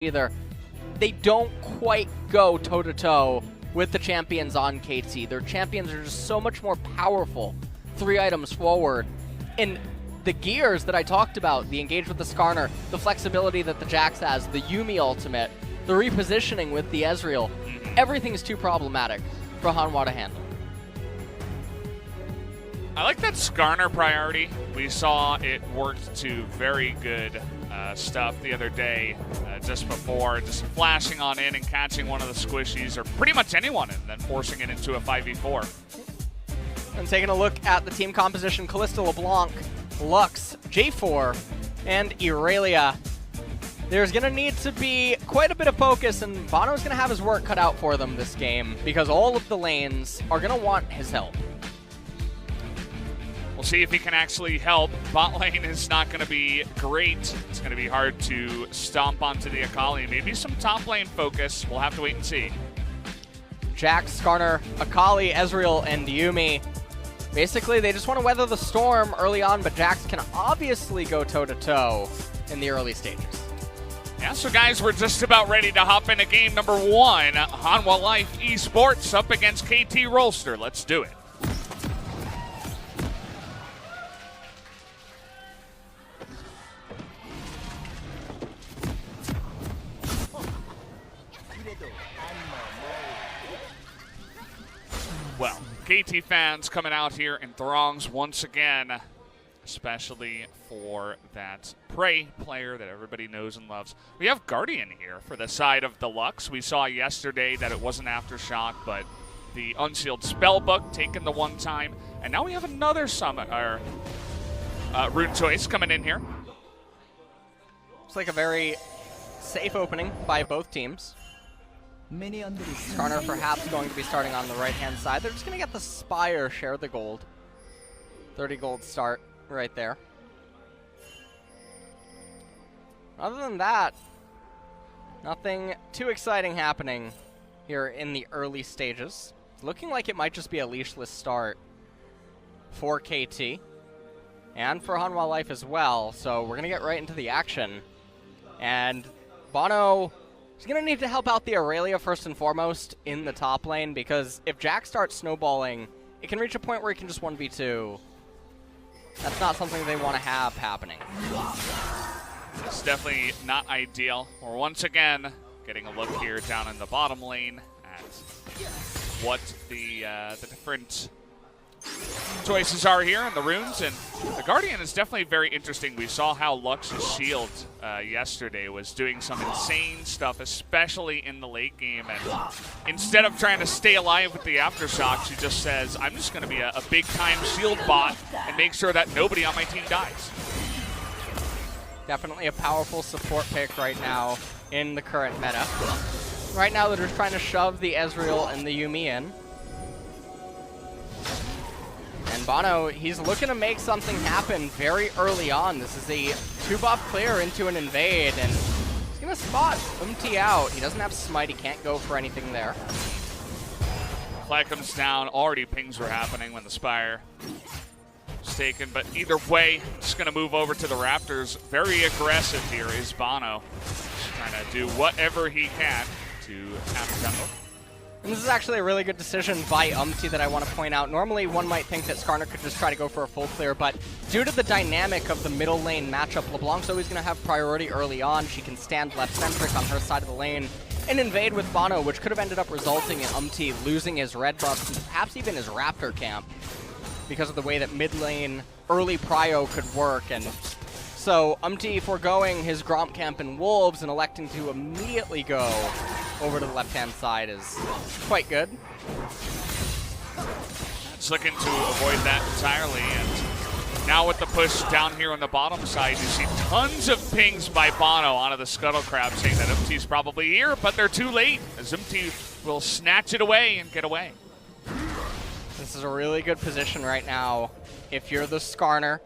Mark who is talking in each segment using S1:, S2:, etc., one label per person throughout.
S1: either. They don't quite go toe-to-toe with the champions on KT. Their champions are just so much more powerful 3 items forward. And the gears that I talked about, the engage with the Skarner, the flexibility that the Jax has, the Yuumi ultimate, the repositioning with the Ezreal, everything is too problematic for Hanwha to handle.
S2: I like that Skarner priority. We saw it worked to very good stuff the other day, just before, just flashing on in and catching one of the squishies, or pretty much anyone, and then forcing it into a 5v4.
S1: And taking a look at the team composition, Kalista LeBlanc, Lux, J4, and Irelia. There's going to need to be quite a bit of focus, and Bono's going to have his work cut out for them this game, because all of the lanes are going to want his help.
S2: We'll see if he can actually help. Bot lane is not going to be great. It's going to be hard to stomp onto the Akali. Maybe some top lane focus. We'll have to wait and see.
S1: Jax, Skarner, Akali, Ezreal, and Yuumi. Basically, they just want to weather the storm early on, but Jax can obviously go toe-to-toe in the early stages.
S2: Yeah, so guys, we're just about ready to hop into game number 1. Hanwha Life Esports up against KT Rolster. Let's do it. Well, KT fans coming out here in throngs once again, especially for that Prey player that everybody knows and loves. We have Guardian here for the side of the Lux. We saw yesterday that it wasn't Aftershock, but the Unsealed Spellbook taken the one time. And now we have another summon, or rune choice coming in here.
S1: It's like a very safe opening by both teams. Skarner perhaps going to be starting on the right-hand side. They're just going to get the Spire, share the gold. 30 gold start right there. Other than that, nothing too exciting happening here in the early stages. It's looking like it might just be a leashless start for KT and for Hanwha Life as well. So we're going to get right into the action. And Bono is going to need to help out the Aurelia first and foremost in the top lane, because if Jack starts snowballing, it can reach a point where he can just 1v2. That's not something they want to have happening.
S2: It's definitely not ideal. We're once again getting a look here down in the bottom lane at what the different choices are here in the runes, and the Guardian is definitely very interesting. We saw how Lux's shield yesterday was doing some insane stuff, especially in the late game, and instead of trying to stay alive with the Aftershock, she just says, I'm just going to be a big-time shield bot and make sure that nobody on my team dies.
S1: Definitely a powerful support pick right now in the current meta. Right now they're just trying to shove the Ezreal and the Yuumi in. And Bono, he's looking to make something happen very early on. This is a 2-buff clear into an invade, and he's going to spot out. He doesn't have smite, he can't go for anything there.
S2: Flag comes down, already pings were happening when the Spire was taken, but either way, just going to move over to the Raptors. Very aggressive here is Bono, trying to do whatever he can to have tempo.
S1: And this is actually a really good decision by that I want to point out. Normally, one might think that Skarner could just try to go for a full clear, but due to the dynamic of the middle lane matchup, LeBlanc's always going to have priority early on. She can stand left-centric on her side of the lane and invade with Bono, which could have ended up resulting in losing his red buffs and perhaps even his Raptor camp because of the way that mid lane early prio could work. And so foregoing his Gromp camp and Wolves and electing to immediately go over to the left-hand side is quite good.
S2: Just looking to avoid that entirely, and now with the push down here on the bottom side, you see tons of pings by Bono onto the Scuttle Crab saying that Umti's probably here, but they're too late, as Umti will snatch it away and get away.
S1: This is a really good position right now. If you're the Skarner,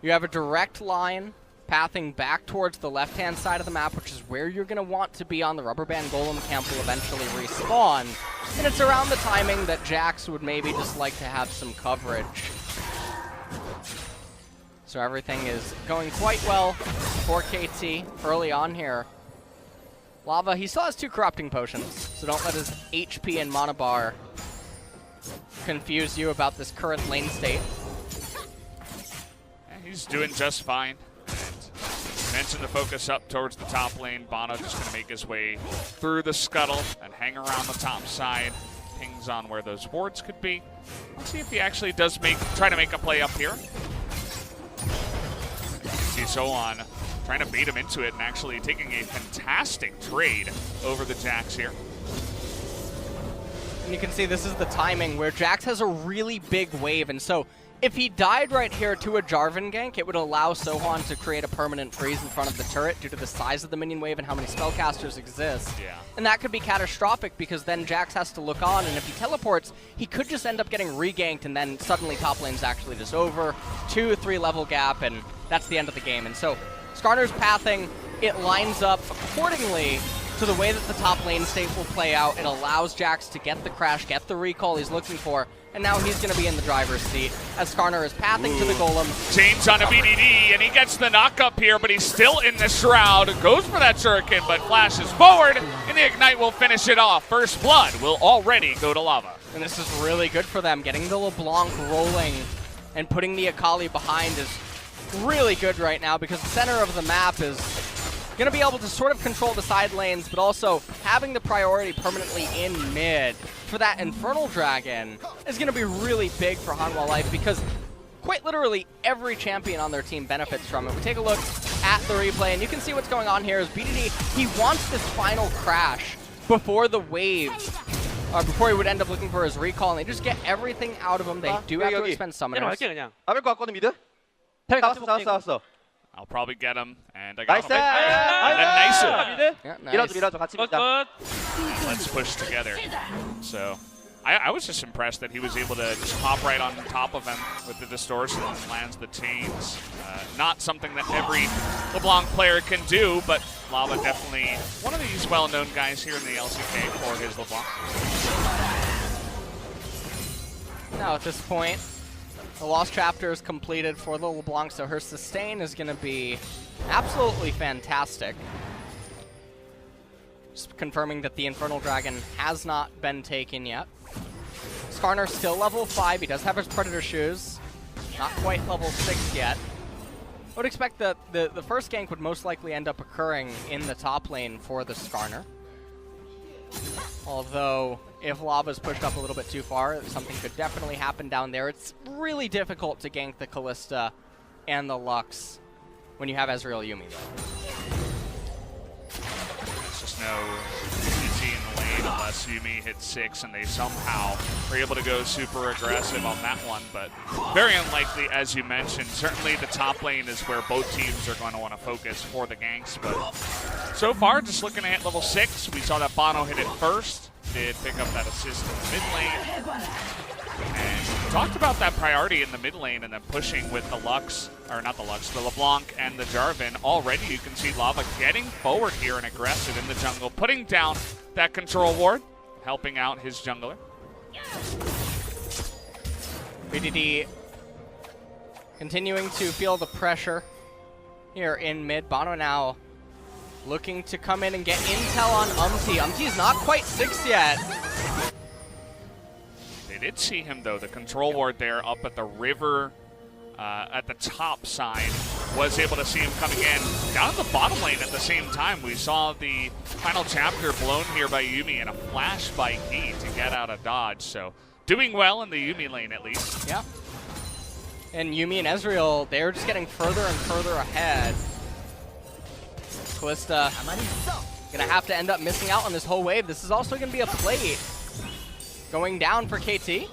S1: you have a direct line pathing back towards the left-hand side of the map, which is where you're going to want to be on. The Rubber Band Golem camp will eventually respawn, and it's around the timing that Jax would maybe just like to have some coverage. So everything is going quite well for KT early on here. Lava, he still has 2 corrupting potions, so don't let his HP and mana bar confuse you about this current lane state.
S2: Yeah, he's doing just fine. And mentioned the focus up towards the top lane. Bono just going to make his way through the scuttle and hang around the top side. Pings on where those wards could be. Let's see if he actually does try to make a play up here. See Sohan trying to bait him into it and actually taking a fantastic trade over the Jax here.
S1: And you can see this is the timing where Jax has a really big wave, and so if he died right here to a Jarvan gank, it would allow Sohan to create a permanent freeze in front of the turret due to the size of the minion wave and how many spellcasters exist.
S2: Yeah.
S1: And that could be catastrophic because then Jax has to look on, and if he teleports, he could just end up getting reganked, and then suddenly top lane's actually just over. 2-3 level gap, and that's the end of the game. And so Skarner's pathing, it lines up accordingly to the way that the top lane state will play out. It allows Jax to get the crash, get the recall he's looking for, and now he's going to be in the driver's seat as Skarner is pathing to the golem.
S2: James on a BDD, and he gets the knock up here, but he's still in the shroud. Goes for that shuriken, but flashes forward, and the ignite will finish it off. First blood will already go to Lava.
S1: And this is really good for them. Getting the LeBlanc rolling and putting the Akali behind is really good right now because the center of the map is going to be able to sort of control the side lanes, but also having the priority permanently in mid for that Infernal Dragon is going to be really big for Hanwha Life because quite literally every champion on their team benefits from it. We take a look at the replay, and you can see what's going on here is BDD, he wants this final crash before the wave, before he would end up looking for his recall, and they just get everything out of him. They do have to expend summoners.
S3: 앞에 거 왔거든 미드. 나왔어.
S2: I'll probably get him, and I got
S3: 나이스.
S2: him. And then nice.
S1: Yeah,
S3: 밀어줘
S1: nice.
S3: 밀어줘 같이 밀자.
S2: Let's push together. So I was just impressed that he was able to just hop right on top of him with the distortion and lands the chains. Not something that every LeBlanc player can do, but Lava definitely one of these well-known guys here in the LCK for his LeBlanc.
S1: Now at this point, the Lost Chapter is completed for the LeBlanc, so her sustain is going to be absolutely fantastic. Just confirming that the Infernal Dragon has not been taken yet. Skarner still level 5. He does have his Predator shoes. Not quite level 6 yet. I would expect that the first gank would most likely end up occurring in the top lane for the Skarner. Although, if Lava's pushed up a little bit too far, something could definitely happen down there. It's really difficult to gank the Kalista and the Lux when you have Ezreal Yuumi, though.
S2: There's just no easy in the lane unless Yuumi hits 6 and they somehow are able to go super aggressive on that one. But very unlikely, as you mentioned. Certainly the top lane is where both teams are going to want to focus for the ganks. But so far, just looking at level 6, we saw that Bono hit it first. Did pick up that assist in the mid lane. And we talked about that priority in the mid lane and then pushing with the Lux, or not the Lux, the LeBlanc and the Jarvan. Already you can see Lava getting forward here and aggressive in the jungle, putting down that control ward, helping out his jungler.
S1: BDD continuing to feel the pressure here in mid. Bono now looking to come in and get intel on Umti. Umti's not quite 6 yet.
S2: They did see him, though. The control ward there up at the river, at the top side, was able to see him coming in. Down at the bottom lane at the same time, we saw the final chapter blown here by Yuumi and a flash by Key to get out of dodge. So doing well in the Yuumi lane, at least.
S1: Yeah. And Yuumi and Ezreal, they're just getting further and further ahead. Kalista gonna have to end up missing out on this whole wave. This is also gonna be a plate going down for KT.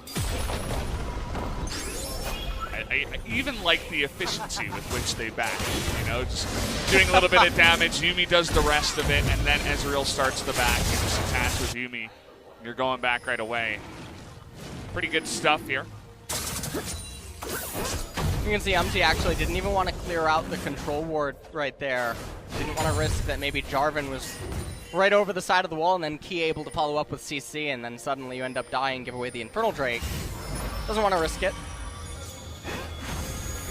S2: I even like the efficiency with which they back. You know, just doing a little bit of damage. Yuumi does the rest of it, and then Ezreal starts the back. You just attach with Yuumi. You're going back right away. Pretty good stuff here.
S1: You can see Umti actually didn't even want to clear out the control ward right there. Didn't want to risk that maybe Jarvan was right over the side of the wall and then Key able to follow up with CC, and then suddenly you end up dying, give away the Infernal Drake. Doesn't want to risk it.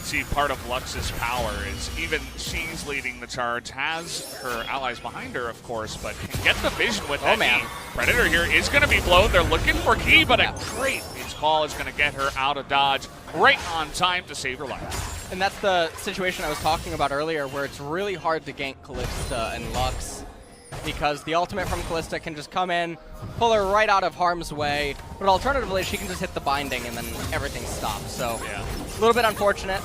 S2: see part of Lux's power is even she's leading the charge, has her allies behind her, of course, but can get the vision with that
S1: man.
S2: Key. Predator here is going to be blown. They're looking for Key, but a great Means call is going to get her out of dodge right on time to save her life.
S1: And that's the situation I was talking about earlier, where it's really hard to gank Callista and Lux, because the ultimate from Callista can just come in, pull her right out of harm's way, but alternatively she can just hit the binding and then everything stops. So
S2: Yeah.
S1: a little bit unfortunate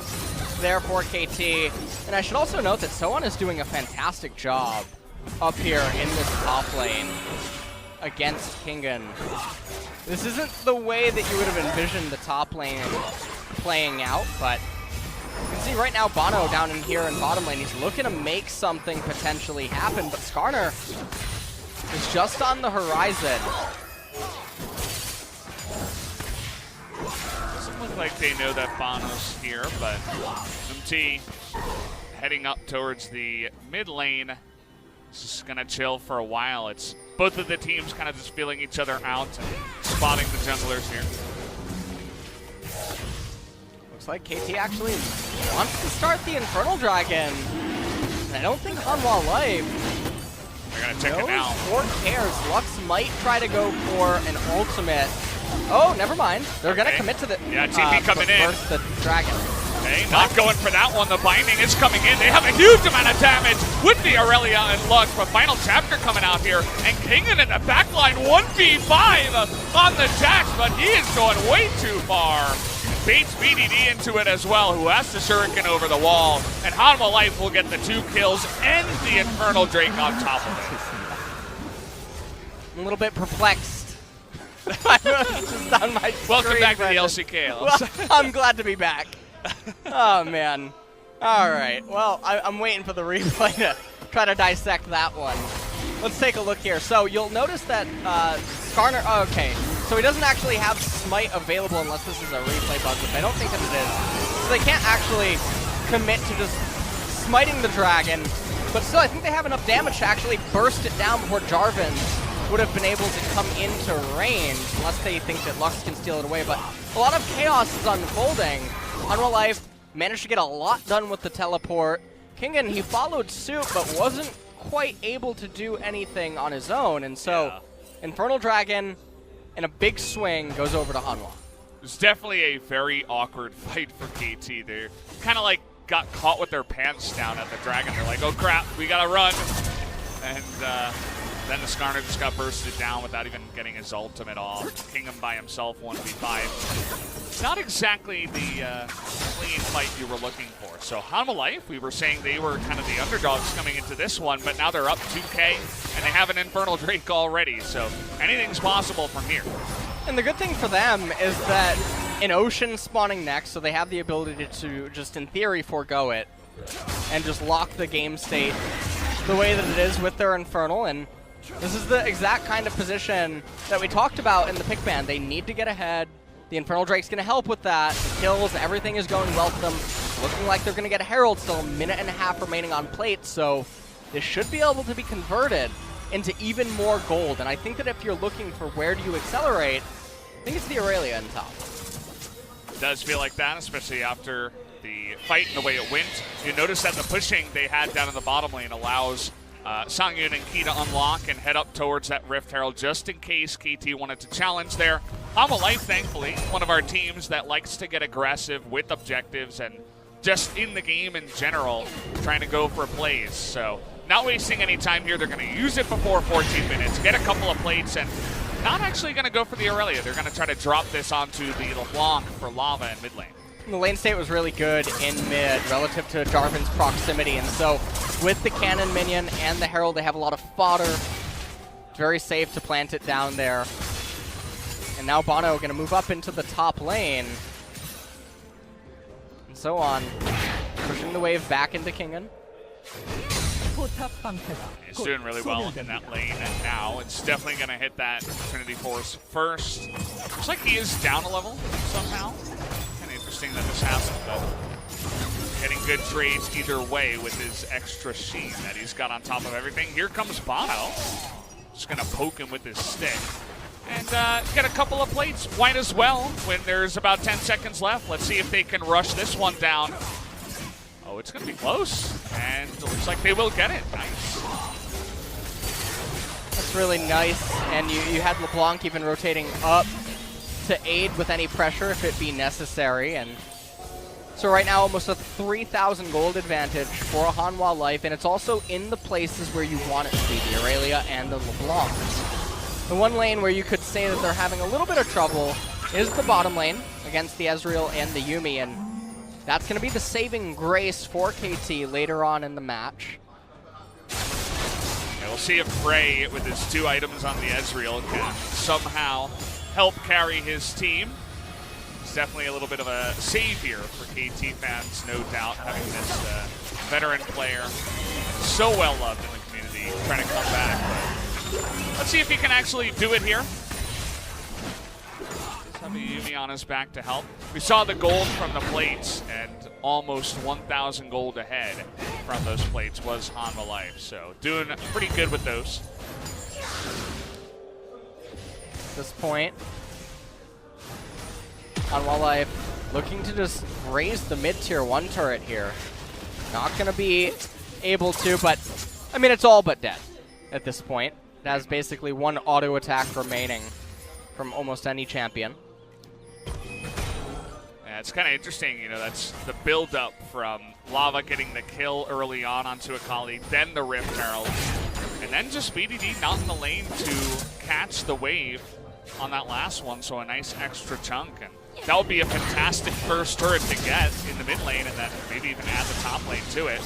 S1: there for KT. And I should also note that Sohan is doing a fantastic job up here in this top lane against Kingen. This isn't the way that you would have envisioned the top lane playing out, but you can see right now Bono down in here in bottom lane. He's looking to make something potentially happen, but Skarner is just on the horizon.
S2: Doesn't look like they know that Bono's here, but MT heading up towards the mid lane. This is going to chill for a while. It's both of the teams kind of just feeling each other out and spotting the junglers here.
S1: Looks like KT actually wants to start the Infernal Dragon. And I don't think Hanwha Life
S2: They're going to check it out.
S1: or cares. Lux might try to go for an ultimate. Oh, never mind. They're going to commit to the
S2: TP coming in.
S1: Burst the dragon.
S2: Okay, not going for that one. The binding is coming in. They have a huge amount of damage with the Aurelia and Lux, but final chapter coming out here. And Kingen in the backline, 1v5 on the Jax, but he is going way too far. Baits BDD into it as well, who has the Shuriken over the wall. And Hanwha Life will get the 2 kills and the Infernal Drake on top of
S1: I'm a little bit perplexed. Just on my
S2: Welcome
S1: screen,
S2: back to the
S1: Brendan.
S2: LCK.
S1: Well, I'm glad to be back. Oh, man. All right. Well, I'm waiting for the replay to try to dissect that one. Let's take a look here. So you'll notice that Skarner... Oh, okay. So he doesn't actually have Smite available unless this is a replay bug, which I don't think that it is. So they can't actually commit to just smiting the dragon. But still, I think they have enough damage to actually burst it down before Jarvan would have been able to come into range, unless they think that Lux can steal it away. But a lot of chaos is unfolding. Hanwha Life managed to get a lot done with the teleport. Kingen, he followed suit, but wasn't quite able to do anything on his own. And so, Infernal Dragon and a big swing goes over to Hanwha.
S2: It's definitely a very awkward fight for KT. They're kind of like got caught with their pants down at the dragon. They're like, oh crap, we gotta run. And then the Skarner just got bursted down without even getting his ultimate off. Kingdom by himself, 1v5. Not exactly the clean fight you were looking for. So Hanwha Life, we were saying they were kind of the underdogs coming into this one, but now they're up 2K, and they have an Infernal Drake already. So anything's possible from here.
S1: And the good thing for them is that an Ocean spawning next, so they have the ability to just, in theory, forego it and just lock the game state the way that it is with their Infernal. And this is the exact kind of position that we talked about in the pick ban. They need to get ahead. The Infernal Drake's going to help with that. The kills, everything is going well for them. Looking like they're going to get a Herald, still a minute and a half remaining on plate, so this should be able to be converted into even more gold. And I think that if you're looking for where do you accelerate, I think it's the Aurelia in top.
S2: It does feel like that, especially after the fight and the way it went. You notice that the pushing they had down in the bottom lane allows Songyun and Key to unlock and head up towards that Rift Herald just in case KT wanted to challenge there. Hanwha Life, thankfully, one of our teams that likes to get aggressive with objectives and just in the game in general, trying to go for plays. So not wasting any time here. They're going to use it before 14 minutes, get a couple of plates, and not actually going to go for the Aurelia. They're going to try to drop this onto the LeBlanc for Lava in mid lane.
S1: The lane state was really good in mid relative to Jarvan's proximity, and so with the cannon minion and the Herald, they have a lot of fodder. It's very safe to plant it down there. And now Bono going to move up into the top lane. And so on, pushing the wave back into Kingen.
S2: He's doing really well in that lane, and now it's definitely going to hit that Trinity Force first. Looks like he is down a level somehow. Kind of interesting that this happened, but getting good trades either way with his extra sheen that he's got on top of everything. Here comes Bono. Just going to poke him with his stick. and get a couple of plates. Might as well when there's about 10 seconds left. Let's see if they can rush this one down. Oh, it's going to be close, and it looks like they will get it. Nice.
S1: That's really nice, and you had LeBlanc even rotating up to aid with any pressure if it be necessary, and so right now almost a 3,000 gold advantage for a Hanwha Life, and it's also in the places where you want it to be, the Aurelia and the LeBlanc. The one lane where you could say that they're having a little bit of trouble is the bottom lane against the Ezreal and the Yuumi, and that's going to be the saving grace for KT later on in the match.
S2: Yeah, we'll see if Frey, with his 2 items on the Ezreal, can somehow help carry his team. It's definitely a little bit of a savior for KT fans, no doubt, having this veteran player so well loved in the community trying to come back. But let's see if he can actually do it here. Just have a Yuumi on his back to help. We saw the gold from the plates, and almost 1,000 gold ahead from those plates was Hanwha Life. So doing pretty good with those.
S1: At this point, Hanwha Life looking to just raise the mid-tier 1 turret here. Not going to be able to, but, I mean, it's all but dead at this point. It has basically 1 auto attack remaining from almost any champion.
S2: Yeah, it's kind of interesting, you know, that's the build-up from Lava getting the kill early on onto a colleague, then the Rift Herald, and then just BDD not in the lane to catch the wave on that last one, so a nice extra chunk. And that would be a fantastic first turret to get in the mid lane, and then maybe even add the top lane to it.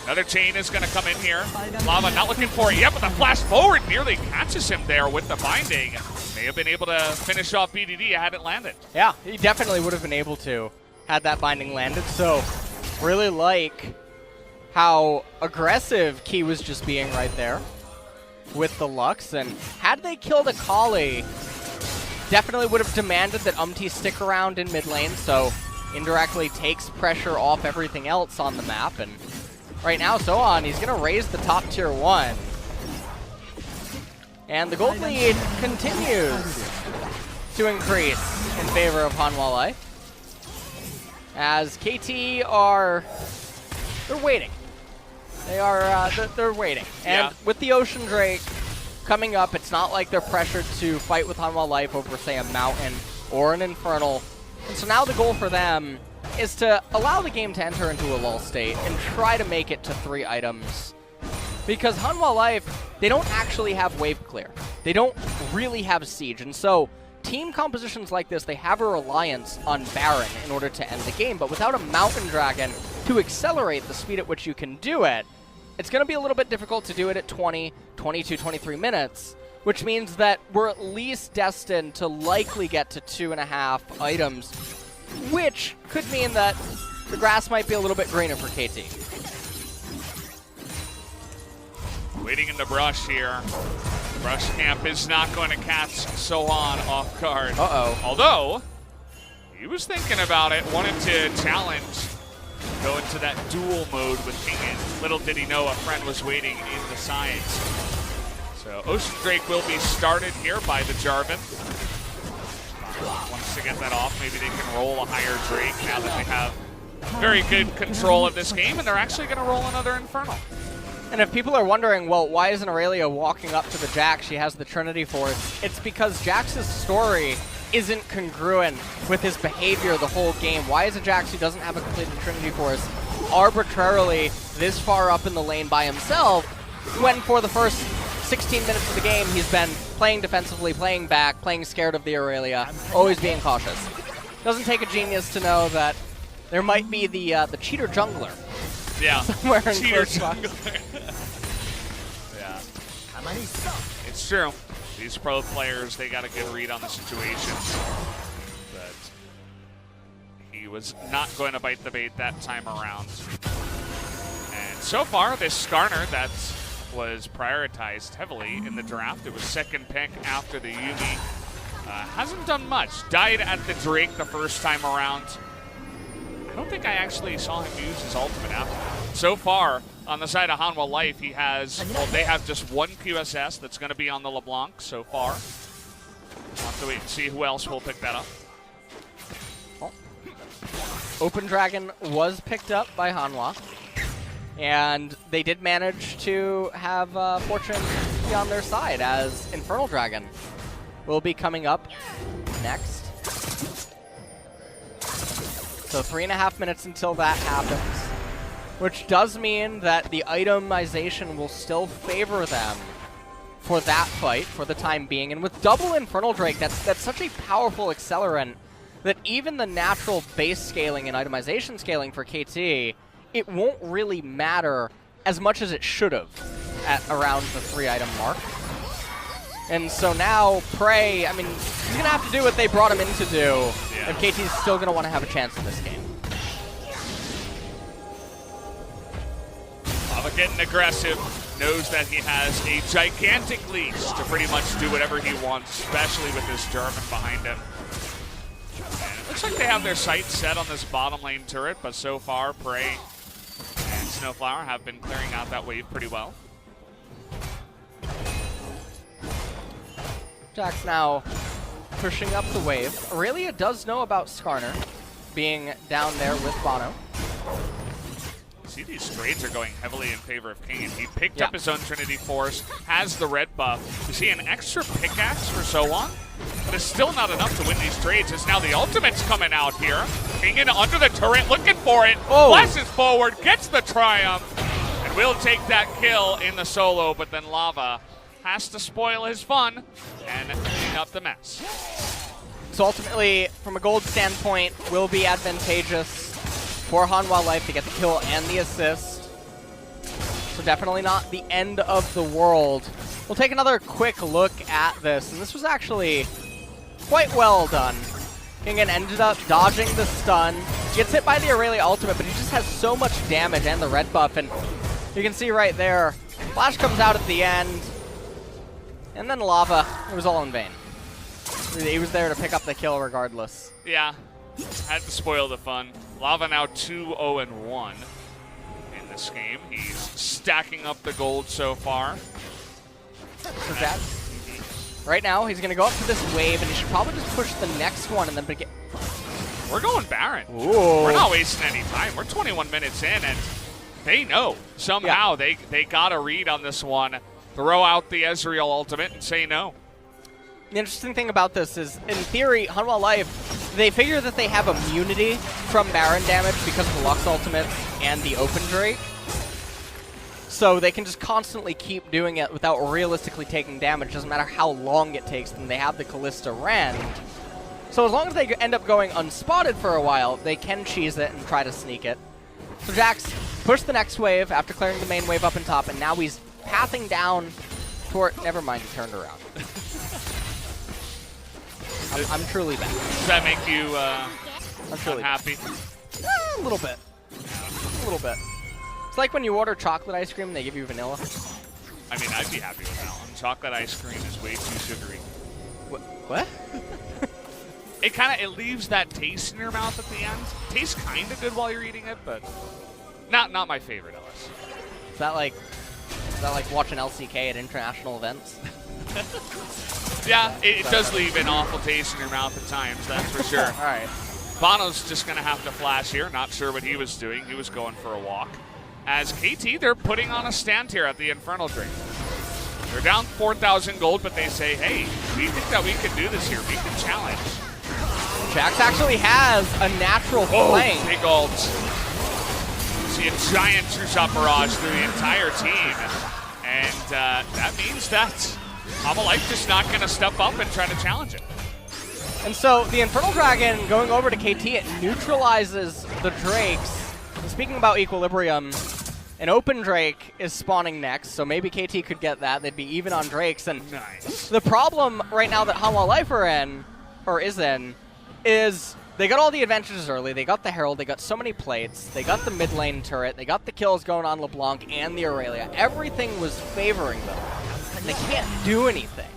S2: Another chain is going to come in here. Lava not looking for it yet, but the flash forward nearly catches him there with the binding. May have been able to finish off BDD had it landed.
S1: Yeah, he definitely would have been able to had that binding landed. So really like how aggressive Key was just being right there with the Lux. And had they killed Akali, definitely would have demanded that stick around in mid lane, so indirectly takes pressure off everything else on the map. And right now, Sohan, he's going to raise the top tier 1. And the gold lead continues to increase in favor of Hanwha Life, as KT are, they're waiting. They are, they're waiting. And
S2: yeah,
S1: with the Ocean Drake coming up, it's not like they're pressured to fight with Hanwha Life over, say, a mountain or an infernal. And so now the goal for them is to allow the game to enter into a lull state and try to make it to 3 items. Because Hanwha Life, they don't actually have wave clear. They don't really have siege. And so team compositions like this, they have a reliance on Baron in order to end the game. But without a Mountain Dragon to accelerate the speed at which you can do it, it's going to be a little bit difficult to do it at 20, 22, 23 minutes, which means that we're at least destined to likely get to 2.5 items, which could mean that the grass might be a little bit greener for KT.
S2: waiting in the brush here. Brush camp is not going to catch Sohan off guard.
S1: Uh-oh.
S2: Although, he was thinking about it, wanted to challenge, go into that duel mode with Kingen. Little did he know a friend was waiting in the sides. So Ocean Drake will be started here by the Jarvan. Wants to get that off, maybe they can roll a higher Drake now that they have very good control of this game, and they're actually going to roll another Infernal.
S1: And if people are wondering, well, why isn't Aurelia walking up to the Jax? She has the Trinity Force. It's because Jax's story isn't congruent with his behavior the whole game. Why is a Jax who doesn't have a completed Trinity Force arbitrarily this far up in the lane by himself when for the first 16 minutes of the game he's been playing defensively, playing back, playing scared of the Aurelia, always being cautious? Doesn't take a genius to know that there might be the cheater jungler.
S2: Yeah,
S1: somewhere in
S2: cheater
S1: close by.
S2: jungler. Yeah, it's true. These pro players, they got a good read on the situation. But he was not going to bite the bait that time around. And so far, this Skarner that was prioritized heavily in the draft, it was second pick after the Yuumi, hasn't done much. Died at the Drake the first time around. I don't think I actually saw him use his ultimate after that. So far, on the side of Hanwha Life, he has, well, they have just one QSS that's going to be on the LeBlanc so far. to wait and see who else will pick that up.
S1: Open Dragon was picked up by Hanwha, and they did manage to have Fortune be on their side, as Infernal Dragon will be coming up next. So 3.5 minutes until that happens, which does mean that the itemization will still favor them for that fight for the time being. And with double Infernal Drake, that's such a powerful accelerant that even the natural base scaling and itemization scaling for KT, it won't really matter as much as it should have at around the 3-item mark. And so now Prey, I mean, he's going to have to do what they brought him in to do if KT's still going to want to have a chance in this game.
S2: Lava getting aggressive, knows that he has a gigantic leash to pretty much do whatever he wants, especially with this German behind him. And it looks like they have their sights set on this bottom lane turret, but so far, Prey and Snowflower have been clearing out that wave pretty well.
S1: Jack's now pushing up the wave. Aurelia does know about Skarner being down there with Bono.
S2: See, these trades are going heavily in favor of King, and he picked up his own Trinity Force, has the red buff. You see an extra pickaxe for So On, but it's still not enough to win these trades, as now the ultimate's coming out here. King in under the turret, looking for it, flashes forward, gets the triumph, and will take that kill in the solo, but then Lava has to spoil his fun and clean up the mess.
S1: So ultimately, from a gold standpoint, will be advantageous for Hanwha Life to get the kill and the assist. So definitely not the end of the world. We'll take another quick look at this, and this was actually quite well done. Kingen ended up dodging the stun. He gets hit by the Aurelia ultimate, but he just has so much damage and the red buff, and you can see right there, Flash comes out at the end, and then Lava, it was all in vain. He was there to pick up the kill regardless.
S2: Yeah, had to spoil the fun. Lava now 2-0-1 in this game. He's stacking up the gold so far.
S1: So that, right now, he's going to go up to this wave, and he should probably just push the next one and then begin.
S2: We're going Baron.
S1: Ooh.
S2: We're not wasting any time. We're 21 minutes in, and they know somehow they got a read on this one. Throw out the Ezreal ultimate and say no.
S1: The interesting thing about this is, in theory, Hanwha Life, they figure that they have immunity from Baron damage because of the Lux ultimate and the Open Drake. So they can just constantly keep doing it without realistically taking damage. Doesn't matter how long it takes them. They have the Callista Rend. So as long as they end up going unspotted for a while, they can cheese it and try to sneak it. So Jax pushed the next wave after clearing the main wave up and top, and now he's pathing down toward... Never mind, he turned around. I'm truly back.
S2: Does that make you
S1: I'm truly
S2: unhappy?
S1: A little bit. A little bit. It's like when you order chocolate ice cream and they give you vanilla.
S2: I mean, I'd be happy with that one. Chocolate ice cream is way too sugary.
S1: What?
S2: It leaves that taste in your mouth at the end. Tastes kind of good while you're eating it, but not my favorite, Ellis.
S1: Is that like watching LCK at international events?
S2: Yeah, it does leave an awful taste in your mouth at times, that's for sure.
S1: All right.
S2: Bono's just going to have to flash here. Not sure what he was doing. He was going for a walk. As KT, they're putting on a stand here at the Infernal Drake. They're down 4,000 gold, but they say, hey, we think that we can do this here. We can challenge.
S1: Jax actually has a natural flank.
S2: Big ult. See a giant two-shot barrage through the entire team. And that means that Hanwha Life just not going to step up and try to challenge it.
S1: And so the Infernal Dragon going over to KT, it neutralizes the Drakes. And speaking about Equilibrium, an Open Drake is spawning next, so maybe KT could get that. They'd be even on Drakes. And
S2: nice.
S1: The problem right now that Hanwha Life is they got all the advantages early. They got the Herald, they got so many plates, they got the mid lane turret, they got the kills going on LeBlanc and the Aurelia. Everything was favoring them. And they can't do anything.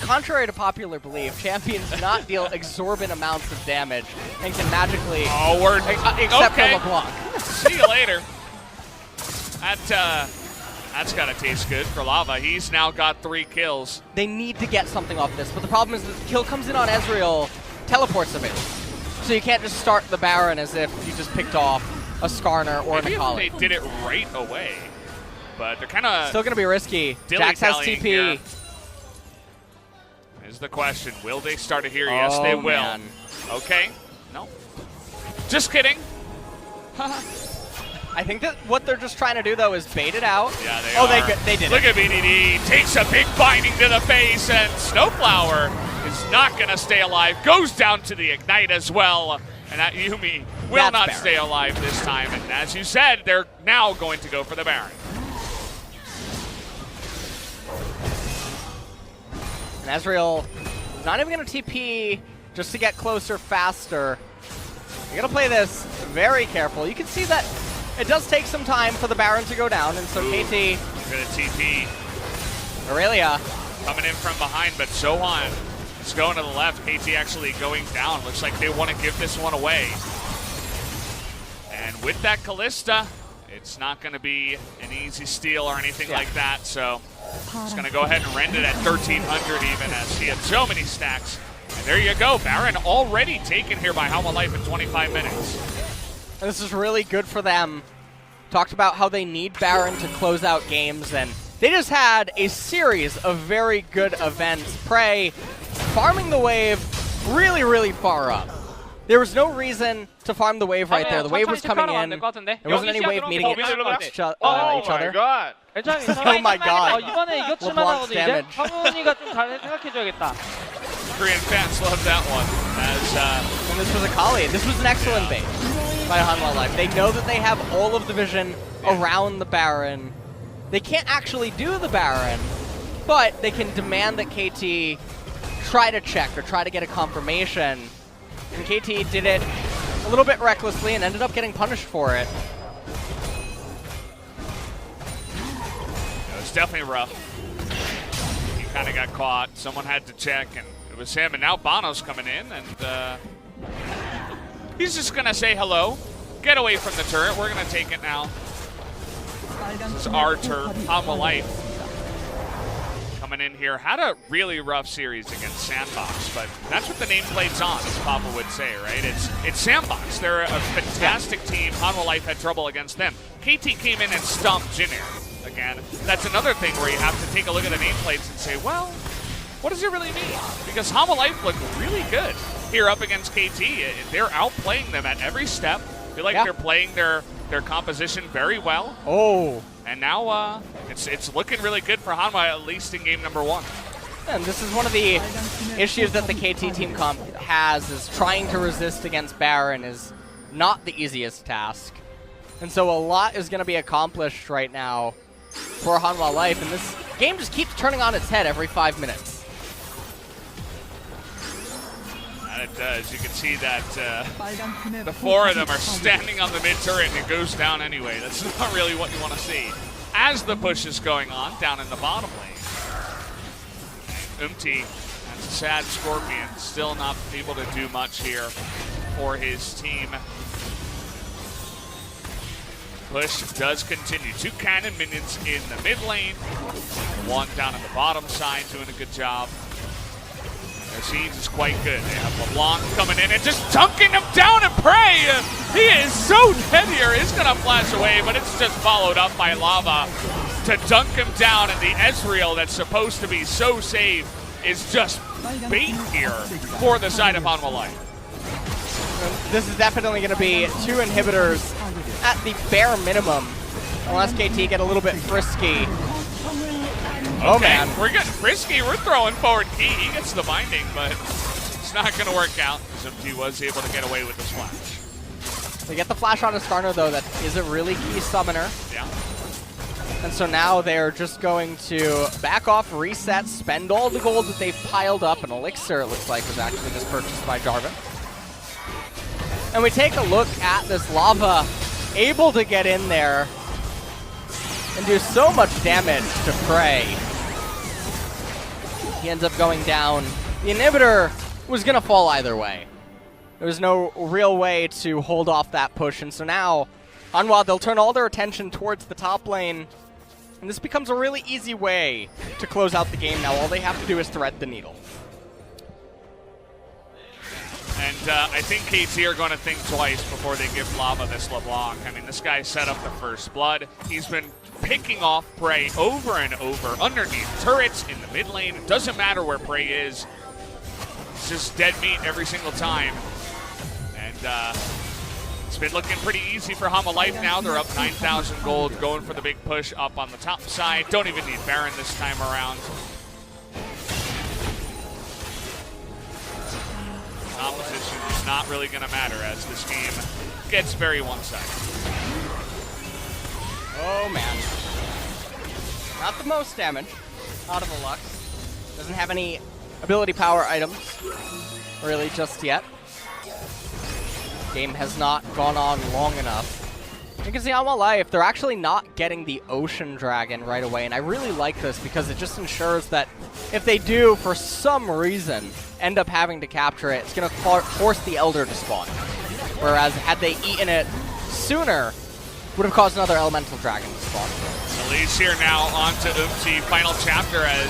S1: Contrary to popular belief, champions do not deal exorbitant amounts of damage and can magically
S2: except
S1: for LeBlanc.
S2: See you later. That's got to taste good for Lava. He's now got 3 kills.
S1: They need to get something off this, but the problem is that the kill comes in on Ezreal, teleports him in. So you can't just start the Baron as if you just picked off a Skarner or
S2: Maybe
S1: an Akali.
S2: they did it right away, but they're kind of
S1: still going to be risky. Jax has TP.
S2: Here. Is the question, will they start it here? Yes, they will.
S1: Man.
S2: Okay. No. Just kidding.
S1: I think that what they're just trying to do, though, is bait it out.
S2: Yeah, they
S1: are.
S2: They
S1: did
S2: Look
S1: it.
S2: at BDD. Takes a big binding to the face, and Snowflower is not going to stay alive. Goes down to the Ignite as well. And that Yuumi will not stay alive this time. And as you said, they're now going to go for the Baron.
S1: And Ezreal is not even going to TP just to get closer faster. You're going to play this very careful. You can see that it does take some time for the Baron to go down, and so KT...
S2: Going to TP.
S1: Aurelia.
S2: Coming in from behind, but Sohan is going to the left. KT actually going down. Looks like they want to give this one away. And with that Kalista, it's not going to be an easy steal or anything like that, so it's going to go ahead and rend it at 1,300 even, as he had so many stacks. And there you go, Baron already taken here by Hanwha Life in 25 minutes.
S1: And this is really good for them. Talked about how they need Baron to close out games, and they just had a series of very good events. Prey farming the wave really, really far up. There was no reason to farm the wave right there. The wave was coming in. There wasn't any wave meeting each other.
S3: Oh my god.
S1: Oh my god. LeBlanc's damage.
S2: Korean fans love that one.
S1: And this was Akali. This was an excellent bait by Hanwha Life. They know that they have all of the vision around the Baron. They can't actually do the Baron, but they can demand that KT try to check or try to get a confirmation. And KT did it a little bit recklessly and ended up getting punished for it.
S2: It was definitely rough. He kind of got caught. Someone had to check, and it was him. And now Bono's coming in, and he's just going to say hello. Get away from the turret. We're going to take it now. This is our turret. Hanwha Life coming in here. Had a really rough series against Sandbox, but that's what the nameplate's on, as Papa would say, right? It's Sandbox. They're a fantastic team. Hanwha Life had trouble against them. KT came in and stomped Jinair again. That's another thing where you have to take a look at the nameplates and say, well, what does it really mean? Because Hanwha Life looked really good here up against KT. They're outplaying them at every step. I feel like they're playing their composition very well.
S1: Oh.
S2: And now it's looking really good for Hanwha, at least in game number 1.
S1: And this is one of the issues that the KT team comp has, is trying to resist against Baron is not the easiest task. And so a lot is going to be accomplished right now for Hanwha Life, and this game just keeps turning on its head every 5 minutes.
S2: And it does. You can see that the 4 of them are standing on the mid turret, and it goes down anyway. That's not really what you want to see. As the push is going on down in the bottom lane, Umti, that's a sad Scorpion, still not able to do much here for his team. Push does continue. 2 cannon minions in the mid lane, 1 down in the bottom side doing a good job. Their siege is quite good. They have LeBlanc coming in and just dunking him down, and Prey, he is so dead here. He's going to flash away, but it's just followed up by Lava to dunk him down, and the Ezreal that's supposed to be so safe is just bait here for the side of Hanwha Life.
S1: This is definitely going to be 2 inhibitors at the bare minimum, unless KT get a little bit frisky. Oh man,
S2: we're getting frisky. We're throwing forward key. He gets the binding, but it's not going to work out. Zumti was able to get away with the splash.
S1: They get the flash on a Skarner, though. That is a really key summoner.
S2: Yeah.
S1: And so now they're just going to back off, reset, spend all the gold that they've piled up. An elixir, it looks like, was actually just purchased by Jarvan. And we take a look at this Lava, able to get in there and do so much damage to Prey. He ends up going down. The inhibitor was going to fall either way. There was no real way to hold off that push, and so now Hanwha, they'll turn all their attention towards the top lane And this becomes a really easy way to close out the game now. All they have to do is thread the needle.
S2: And I think KT are going to think twice before they give Lava this LeBlanc. I mean, this guy set up the first blood. He's been picking off Prey over and over underneath turrets in the mid lane. It doesn't matter where Prey is. It's just dead meat every single time. And it's been looking pretty easy for Hanwha Life now. They're up 9,000 gold, going for the big push up on the top side. Don't even need Baron this time around. Opposition is not really going to matter as this game gets very one-sided.
S1: Oh man. Not the most damage out of the Lux. Doesn't have any ability power items really just yet. Game has not gone on long enough. You can see Hanwha Life, they're actually not getting the Ocean Dragon right away, and I really like this because it just ensures that if they do, for some reason, end up having to capture it, it's going to force the Elder to spawn. Whereas had they eaten it sooner, would have caused another Elemental Dragon to spawn.
S2: Elise here now onto Umti, final chapter as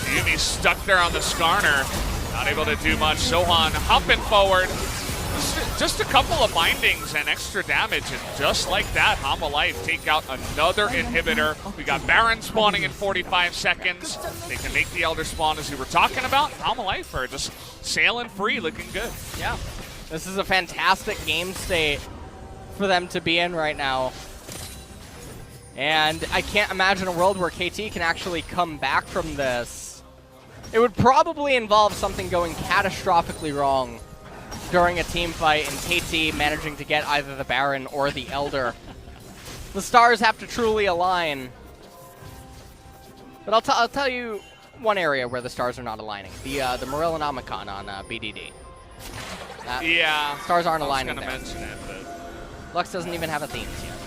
S2: Yumi stuck there on the Skarner. Not able to do much. Sohan hopping forward. Just a couple of bindings and extra damage, and just like that, Hanwha Life take out another inhibitor. We got Baron spawning in 45 seconds. They can make the Elder spawn as we were talking about. Hanwha Life are just sailing free, looking good.
S1: Yeah, this is a fantastic game state for them to be in right now. And I can't imagine a world where KT can actually come back from this. It would probably involve something going catastrophically wrong during a team fight and KT managing to get either the Baron or the Elder. The stars have to truly align. But I'll tell you one area where the stars are not aligning. The Morellonomicon on BDD.
S2: Yeah.
S1: Stars aren't aligning
S2: there.
S1: there.
S2: I was going to mention it, but
S1: Lux doesn't even have a themes yet.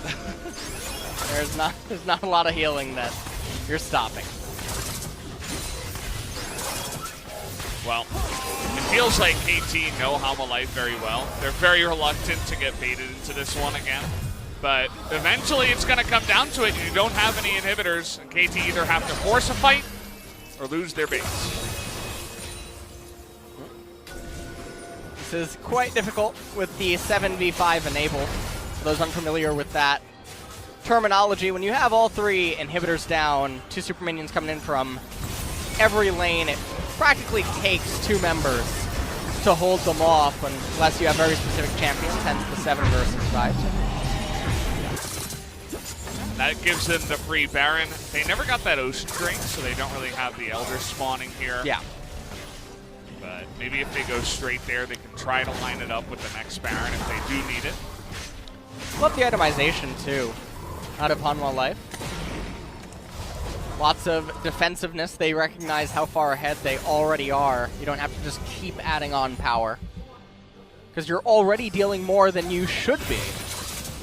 S1: There's not a lot of healing that you're stopping.
S2: Well, it feels like KT know Hanwha Life very well. They're very reluctant to get baited into this one again. But eventually it's going to come down to it. You don't have any inhibitors, and KT either have to force a fight or lose their base.
S1: This is quite difficult with the 7v5 enable. For those unfamiliar with that terminology, when you have all three inhibitors down, 2 super minions coming in from every lane, it practically takes 2 members to hold them off unless you have very specific champions, hence the 7 versus 5.
S2: That gives them the free Baron. They never got that Ocean Drink, so they don't really have the Elder spawning here.
S1: Yeah.
S2: But maybe if they go straight there, they can try to line it up with the next Baron if they do need it.
S1: Love the itemization too, out of Hanwha Life. Lots of defensiveness. They recognize how far ahead they already are. You don't have to just keep adding on power, because you're already dealing more than you should be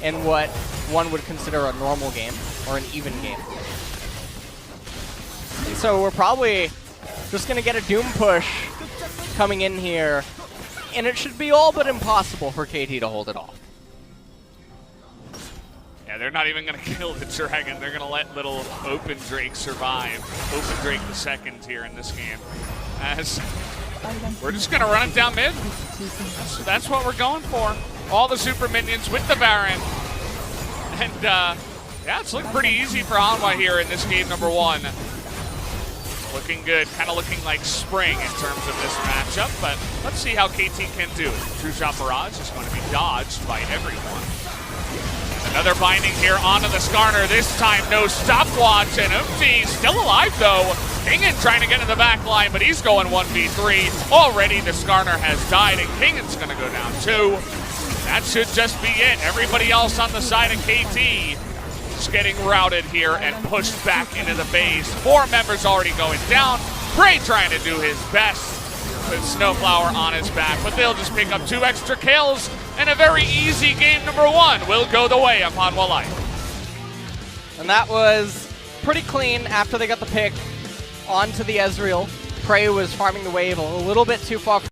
S1: in what one would consider a normal game or an even game. So we're probably just going to get a Doom push coming in here, and it should be all but impossible for KT to hold it off.
S2: Yeah, they're not even going to kill the dragon. They're going to let little Open Drake survive. Open Drake the second here in this game. As we're just going to run it down mid. That's what we're going for. All the super minions with the Baron. And yeah, it's looking pretty easy for Hanwha here in this game number 1. Looking good, kind of looking like spring in terms of this matchup, but let's see how KT can do. True Shot Barrage is going to be dodged by everyone. Another binding here onto the Skarner. This time, no stopwatch, and Umti still alive, though. Kingen trying to get in the back line, but he's going 1v3. Already, the Skarner has died, and Kingen's going to go down, too. That should just be it. Everybody else on the side of KT is getting routed here and pushed back into the base. 4 members already going down. Prey trying to do his best with Snowflower on his back, but they'll just pick up 2 extra kills. And a very easy game number 1 will go the way of Hanwha Life.
S1: And that was pretty clean after they got the pick onto the Ezreal. Prey was farming the wave a little bit too far